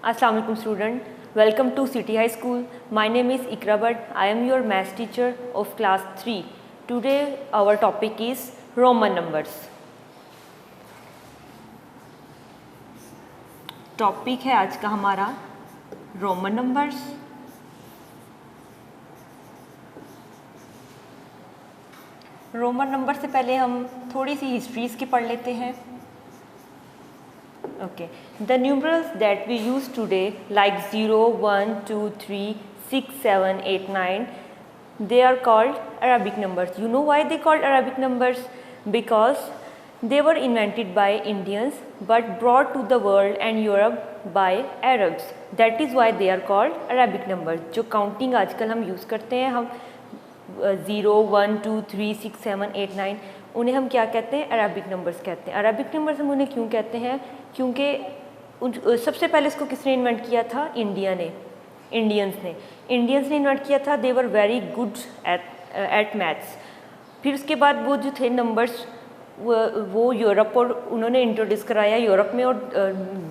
Assalamu alaikum student. Welcome to City High School. My name is Ikra Bhatt. I am your maths teacher of class 3. Today our topic is Roman numbers. Topic है आज का हमारा Roman numbers. Roman number से पहले हम थोड़ी सी history इसकी पढ़ लेते हैं. Okay, the numerals that we use today like 0, 1, 2, 3, 6, 7, 8, 9, they are called Arabic numbers. You know why they called Arabic numbers? Because they were invented by Indians but brought to the world and Europe by Arabs. That is why they are called Arabic numbers. जो counting आजकल हम use करते हैं, हम 0, 1, 2, 3, 6, 7, 8, 9, उन्हें हम क्या कहते हैं? अरबिक नंबर्स कहते हैं. अरबिक नंबर्स हम उन्हें क्यों कहते हैं? क्योंकि सबसे पहले इसको किसने इन्वेंट किया था? इंडियंस ने इन्वेंट किया था. They were very good at maths. फिर उसके बाद वो जो थे नंबर्स वो यूरोप और उन्होंने इंट्रोड्यूस कराया यूरोप में और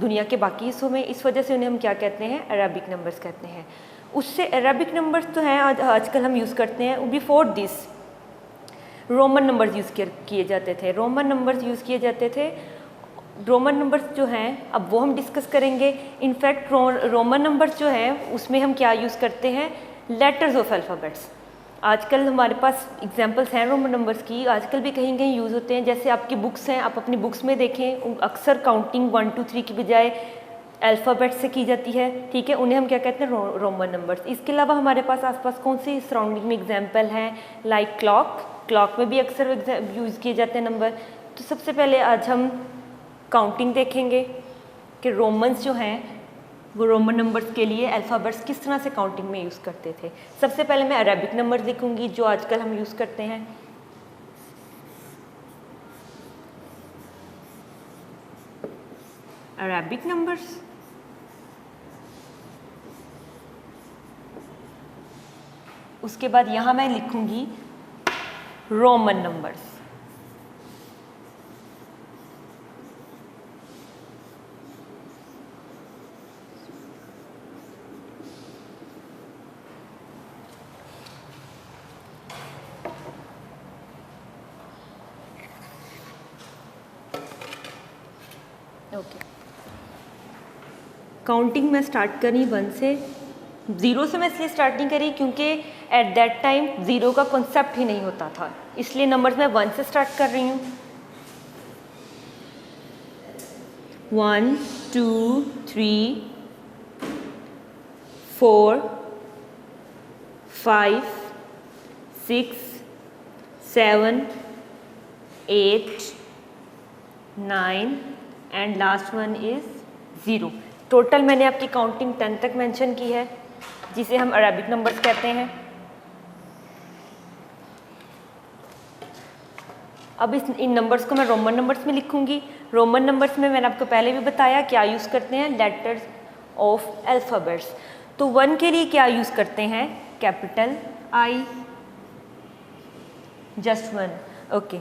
दुनिया के बाकी हिस्सों में. इस वजह से उन्हें हम क्या कहते हैं? अरबिक नंबर्स कहते हैं. उससे अरबिक नंबर्स तो हैं आजकल हम यूज़ करते हैं. Before this Roman numbers use किए जाते थे. रोमन नंबर्स जो हैं अब वो हम डिस्कस करेंगे. इनफैक्ट रोमन नंबर्स जो हैं उसमें हम क्या यूज़ करते हैं? Letters of alphabets. आजकल हमारे पास एग्जांपल्स हैं रोमन नंबर्स की. आजकल भी कहीं कहीं यूज़ होते हैं. जैसे आपकी बुक्स हैं, आप अपनी बुक्स में देखें, अक्सर काउंटिंग 1, 2, 3 की बजाय अल्फ़ाबेट से की जाती है. ठीक है, उन्हें हम क्या कहते हैं? Roman numbers. इसके अलावा हमारे पास आसपास कौन सी सराउंडिंग में एग्जाम्पल हैं? लाइक क्लॉक में भी अक्सर यूज़ किए जाते हैं नंबर. तो सबसे पहले आज हम काउंटिंग देखेंगे कि रोमन्स जो हैं वो रोमन नंबर्स के लिए अल्फ़ाबेट्स किस तरह से काउंटिंग में यूज़ करते थे. सबसे पहले मैं अरबिक नंबर्स लिखूंगी जो आजकल हम यूज़ करते हैं. Arabic numbers. उसके बाद यहाँ मैं लिखूंगी रोमन नंबर्स. ओके, काउंटिंग मैं स्टार्ट करी 1 से. 0 से मैं इसलिए स्टार्ट नहीं करी क्योंकि एट दैट टाइम 0 का कॉन्सेप्ट ही नहीं होता था, इसलिए नंबर्स मैं 1 से स्टार्ट कर रही हूँ. 1, 2, 3, 4, 5, 6, 7, 8, 9 and last one is 0. Total मैंने आपकी काउंटिंग 10 तक मेंशन की है जिसे हम अरबिक नंबर्स कहते हैं. अब इन नंबर्स को मैं रोमन नंबर्स में लिखूंगी. रोमन नंबर्स में मैंने आपको पहले भी बताया क्या यूज़ करते हैं? Letters of alphabets. तो 1 के लिए क्या यूज़ करते हैं? Capital I, just 1. Okay.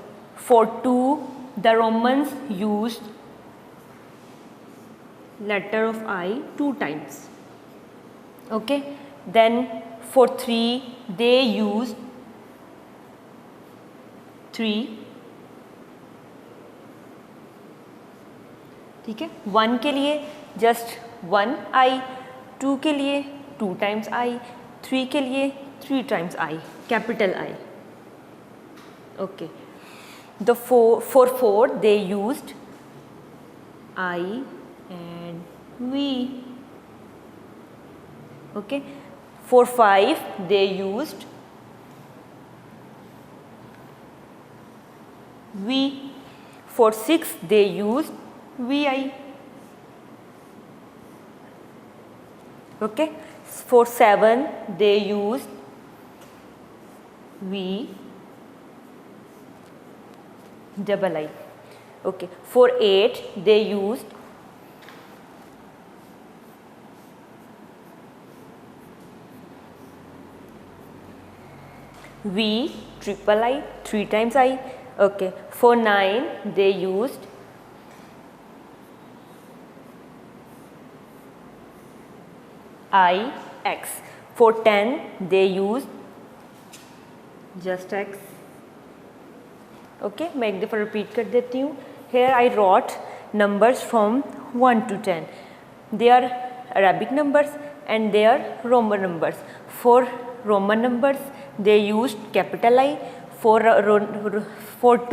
For 2 the Romans used letter of I 2 times. Okay, then for 3 they used 3. ठीक है. 1 के लिए just 1 I, 2 के लिए 2 times I, 3 के लिए 3 times I, capital I. Okay, for 4 they used I and V. Okay, for 5 they used V. For 6 they used VI. Okay, for 7 they used V double I. Okay, for 8 they used V triple I 3 times I. Okay, for 9 they used ix. For 10 they used just x. Okay, मैं एक दफ़ा repeat कर देती हूँ. Here I wrote numbers from 1 to 10. They are Arabic numbers and they are Roman numbers. For Roman numbers they used capital I. For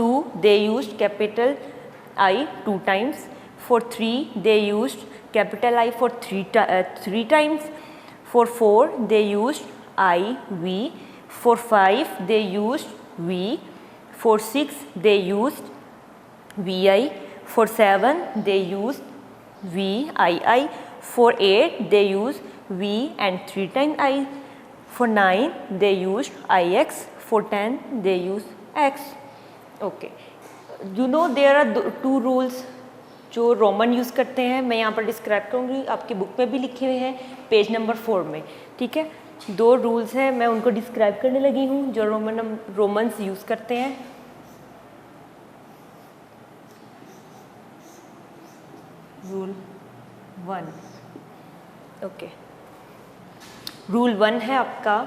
2 they used capital I 2 times. For 3 they used capital I for 3 times. For 4 they used I, V. For 5 they used V. For 6 they used VI. For 7 they used VII. For 8 they used V and 3 times I. For 9 they used IX. For 10 they used X. Okay. You know there are 2 rules जो Roman use करते हैं. मैं यहाँ पर describe करूँगी, आपकी book में भी लिखे हुए हैं पेज नंबर 4 में. ठीक है, 2 रूल्स हैं, मैं उनको डिस्क्राइब करने लगी हूँ जो रोमन्स यूज़ करते हैं. रूल 1. ओके, रूल 1 है आपका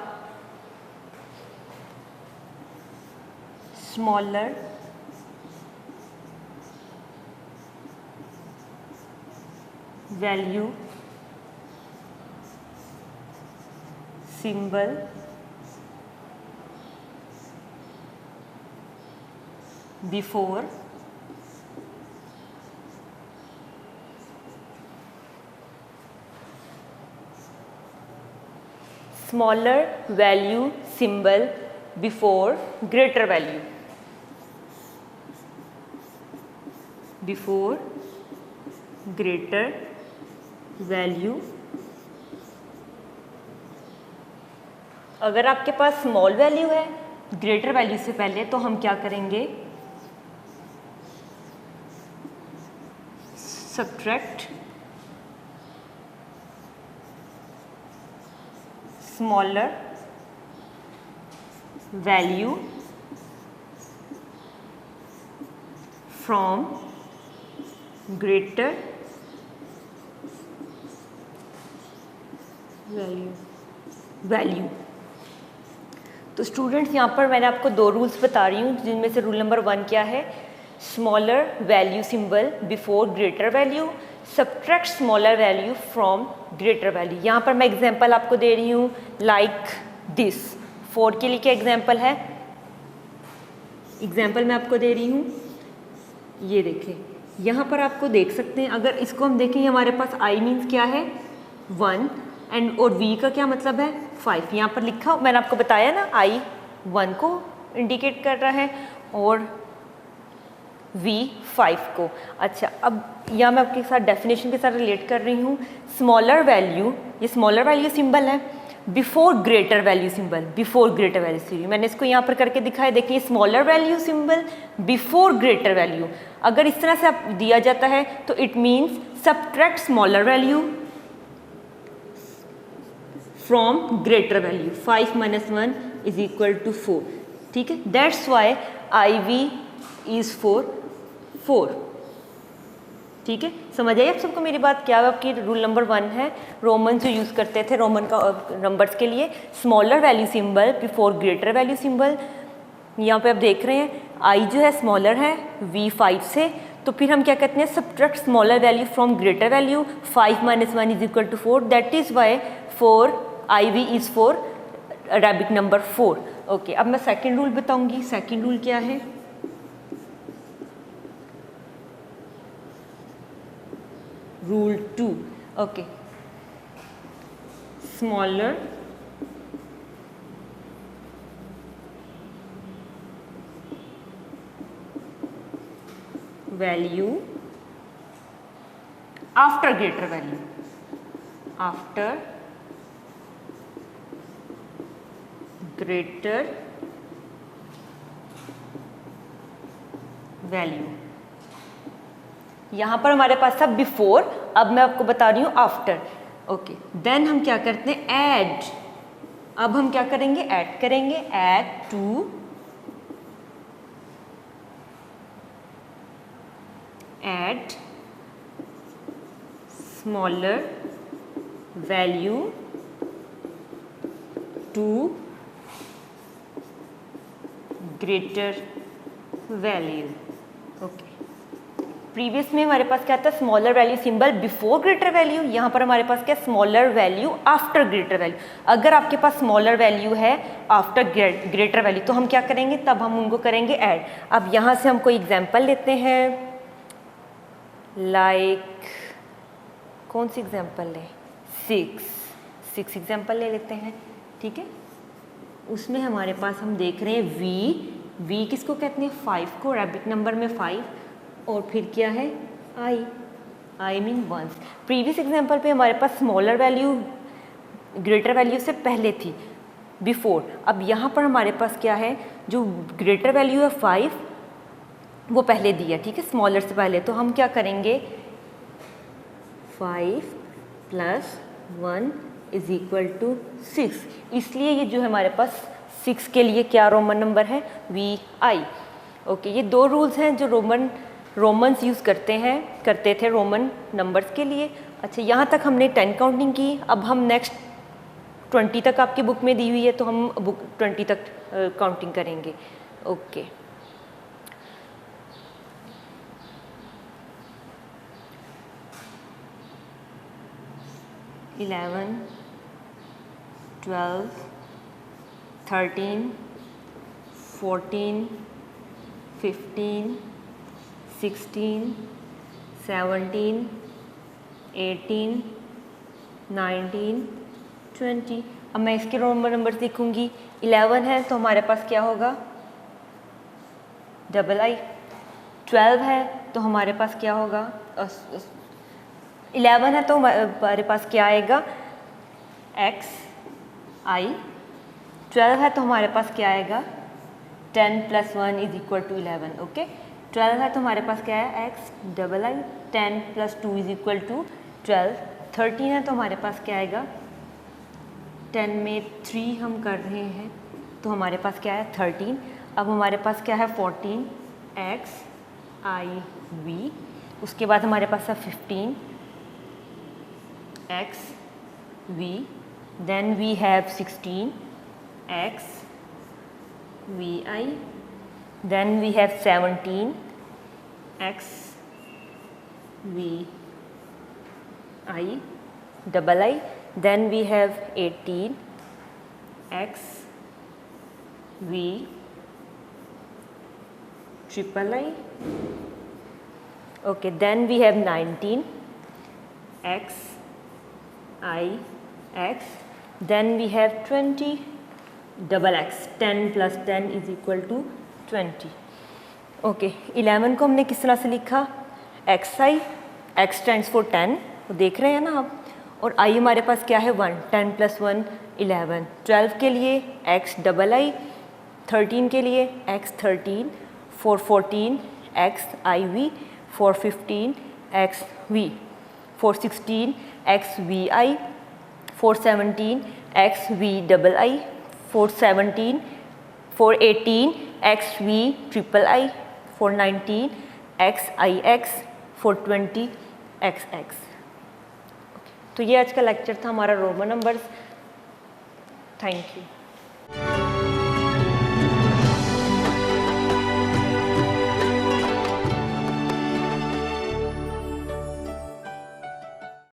smaller value symbol before smaller value symbol before greater value. Before greater value. अगर आपके पास स्मॉल वैल्यू है ग्रेटर वैल्यू से पहले तो हम क्या करेंगे, subtract smaller value from greater value. तो स्टूडेंट्स यहाँ पर मैंने आपको 2 रूल्स बता रही हूँ, जिनमें से रूल नंबर 1 क्या है, smaller value symbol before greater value, subtract smaller value from greater value. यहाँ पर मैं एग्जांपल आपको दे रही हूँ लाइक दिस. 4 के लिए क्या एग्जांपल है, एग्जांपल मैं आपको दे रही हूँ, ये देखें यहाँ पर आपको देख सकते हैं. अगर इसको हम देखें, हमारे पास आई मीन्स क्या है 1 एंड और V का क्या मतलब है 5. यहाँ पर लिखा, मैंने आपको बताया ना, I 1 को इंडिकेट कर रहा है और V 5 को. अच्छा, अब यहाँ मैं आपके साथ डेफिनेशन के साथ रिलेट कर रही हूँ. स्मॉलर वैल्यू, ये स्मॉलर वैल्यू सिंबल है before greater value symbol. Before greater value symbol मैंने इसको यहाँ पर करके दिखाया, देखिए smaller value symbol before greater value. अगर इस तरह से आप दिया जाता है तो it means subtract smaller value from greater value. 5 - 1 = 4. ठीक है, दैट्स वाई IV इज़ 4. ठीक है, समझ आई आप सबको मेरी बात. क्या आपकी रूल नंबर 1 है, रोमन जो यूज़ करते थे रोमन का नंबर्स के लिए, smaller value symbol before greater value symbol. यहाँ पे आप देख रहे हैं I जो है स्मॉलर है V 5 से, तो फिर हम क्या कहते हैं, subtract smaller value from greater value. 5 - 1 = 4. That is why 4 IV is 4, Arabic number 4. Okay, अब मैं सेकंड रूल बताऊंगी. सेकंड रूल क्या है, rule 2. Okay, smaller value after greater value. After greater value. यहाँ पर हमारे पास था बिफोर, अब मैं आपको बता रही हूँ आफ्टर. ओके, देन हम क्या करते हैं, ऐड. अब हम क्या करेंगे, ऐड करेंगे. Add to smaller value to greater value. Okay, previous में हमारे पास क्या था, smaller value symbol before greater value, यहाँ पर हमारे पास क्या, smaller value after greater value. अगर आपके पास स्मॉलर वैल्यू है आफ्टर ग्रेटर वैल्यू तो हम क्या करेंगे, तब हम उनको करेंगे ऐड। अब यहाँ से हम कोई एग्जांपल लेते हैं, लाइक कौन सी एग्जांपल लें, 6 एग्जांपल ले लेते हैं, ठीक है। उसमें हमारे पास हम देख रहे हैं v किसको कहते हैं, 5 को, अरेबिक नंबर में 5, और फिर क्या है I मीन 1। प्रीवियस एग्जांपल पे हमारे पास स्मॉलर वैल्यू ग्रेटर वैल्यू से पहले थी, बिफोर। अब यहाँ पर हमारे पास क्या है, जो ग्रेटर वैल्यू है 5 वो पहले दिया, ठीक है, स्मॉलर से पहले। तो हम क्या करेंगे, 5 + 1 = 6। इसलिए ये जो है हमारे पास 6 के लिए क्या रोमन नंबर है, VI। ओके, ये 2 रूल्स हैं जो रोमन्स यूज़ करते थे रोमन नंबर्स के लिए। अच्छा, यहाँ तक हमने 10 काउंटिंग की। अब हम नेक्स्ट 20 तक आपकी बुक में दी हुई है, तो हम बुक 20 तक काउंटिंग करेंगे। Okay, eleven, 12, 13, 14, 15, 16, 17, 18, 19, 20। अब मैं इसके रोमन नंबर्स लिखूंगी। 11 है तो हमारे पास क्या होगा, II। 12 है तो हमारे पास क्या होगा, 11 है तो हमारे पास क्या आएगा, XI। 12 है तो हमारे पास क्या आएगा, 10 + 1 = 11। ओके, 12 है तो हमारे पास क्या है, XII। 10 + 2 = 12। 13 है तो हमारे पास क्या आएगा, 10 में 3 हम कर रहे हैं तो हमारे पास क्या है, 13। अब हमारे पास क्या है, 14, XIV। उसके बाद हमारे पास है 15, XVI। Then we have 16, XVI। Then we have 17, XVI। Then we have 18, XVIII। Okay, then we have 19, XIX। Then we have 20, XX। 10 + 10 = 20। Okay, 11 को हमने किस तरह से लिखा, XI। X स्टैंड्स फॉर 10, वो देख रहे हैं ना आप, और I हमारे पास क्या है, 1। 10 + 1 11। 12 के लिए XII। 13 के लिए X13। for 14 XIV। for 15 XV। for 16 XVI। for 17 XVII। for 18 XVIII। for 19 XIX। for 20 XX। तो ये आज का लेक्चर था हमारा रोमन नंबर्स। Thank you.